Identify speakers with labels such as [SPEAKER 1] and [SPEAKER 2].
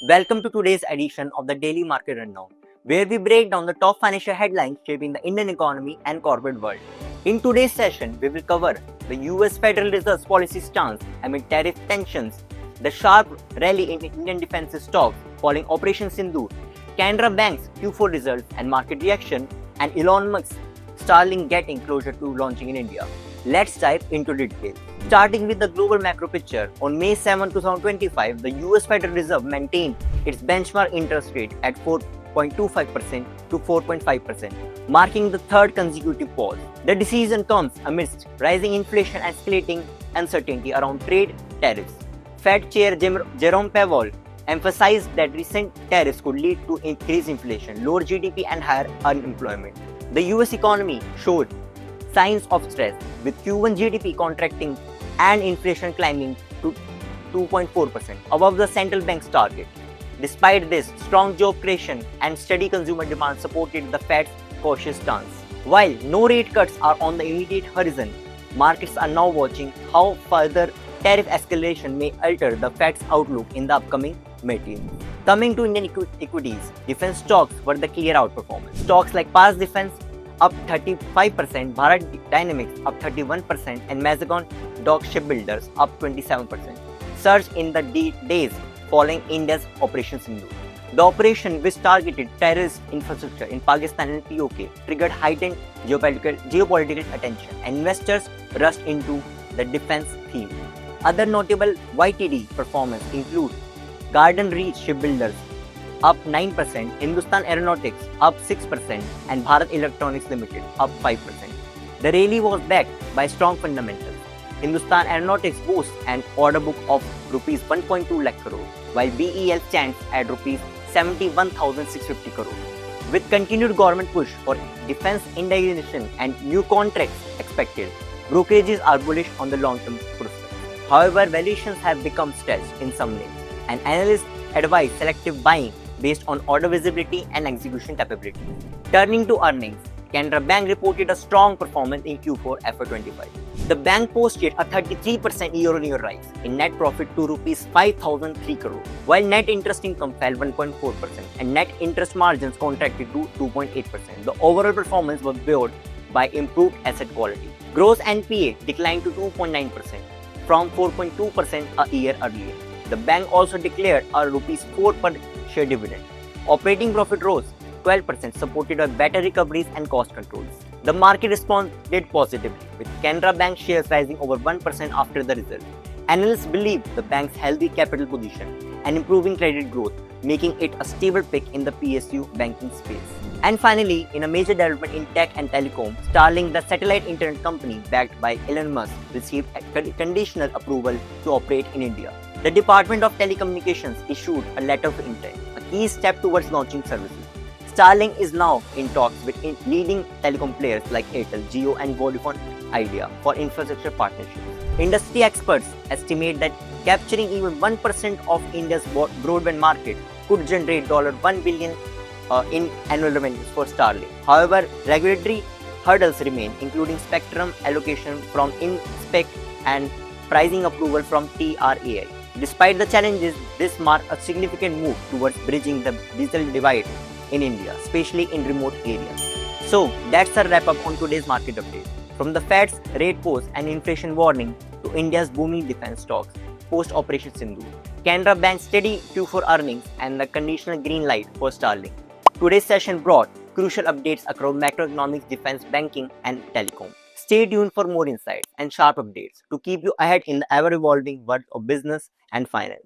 [SPEAKER 1] Welcome to today's edition of the Daily Market Rundown, where we break down the top financial headlines shaping the Indian economy and corporate world. In today's session, we will cover the US Federal Reserve's policy stance amid tariff tensions, the sharp rally in Indian defensive stocks following Operation Sindoor, Canara Bank's Q4 results and market reaction, and Elon Musk's Starlink getting closer to launching in India. Let's dive into detail. Starting with the global macro picture, on May 7, 2025, the US Federal Reserve maintained its benchmark interest rate at 4.25% to 4.5%, marking the third consecutive pause. The decision comes amidst rising inflation and escalating uncertainty around trade tariffs. Fed Chair Jerome Powell emphasized that recent tariffs could lead to increased inflation, lower GDP, and higher unemployment. The US economy showed signs of stress, with Q1 GDP contracting and inflation climbing to 2.4%, above the central bank's target. Despite this, strong job creation and steady consumer demand supported the Fed's cautious stance. While no rate cuts are on the immediate horizon, markets are now watching how further tariff escalation may alter the Fed's outlook in the upcoming meeting. Coming to Indian equities, defense stocks were the clear outperformance. Stocks like Pars Defense up 35%, Bharat Dynamics up 31%, and Mazagon Dock Shipbuilders up 27%. Surge in the days following India's Operation Sindoor. The operation, which targeted terrorist infrastructure in Pakistan and POK, triggered heightened geopolitical attention, and investors rushed into the defense theme. Other notable YTD performance include Garden Reach Shipbuilders up 9%, Hindustan Aeronautics up 6%, and Bharat Electronics Limited up 5%. The rally was backed by strong fundamentals. Hindustan Aeronautics boasts an order book of Rs 1.2 lakh crore, while BEL stands at Rs 71,650 crore. With continued government push for defense indigenization and new contracts expected, brokerages are bullish on the long-term prospects. However, valuations have become stretched in some names, and analysts advise selective buying based on order visibility and execution capability. Turning to earnings, Canara Bank reported a strong performance in Q4 FY25. The bank posted a 33% year-on-year rise in net profit to Rs 5,003 crore, while net interest income fell 1.4% and net interest margins contracted to 2.8%. The overall performance was buoyed by improved asset quality. Gross NPA declined to 2.9% from 4.2% a year earlier. The bank also declared a Rs 4 per share dividend. Operating profit rose 12%, supported by better recoveries and cost controls. The market responded positively, with Canara Bank shares rising over 1% after the result. Analysts believe the bank's healthy capital position and improving credit growth, making it a stable pick in the PSU banking space. And finally, in a major development in tech and telecom, Starlink, the satellite internet company backed by Elon Musk, received a conditional approval to operate in India. The Department of Telecommunications issued a letter of intent, a key step towards launching services. Starlink is now in talks with leading telecom players like Airtel, Jio, and Vodafone Idea for infrastructure partnerships. Industry experts estimate that capturing even 1% of India's broadband market could generate $1 billion in annual revenues for Starlink. However, regulatory hurdles remain, including spectrum allocation from INSPEC and pricing approval from TRAI. Despite the challenges, this marks a significant move towards bridging the digital divide in India, especially in remote areas. So, that's a wrap up on today's market update. From the Fed's rate pause and inflation warning to India's booming defense stocks post-Operation Sindoor, Canara Bank's steady Q4 earnings, and the conditional green light for Starlink. Today's session brought crucial updates across macroeconomics, defense, banking, and telecom. Stay tuned for more insights and sharp updates to keep you ahead in the ever-evolving world of business and finance.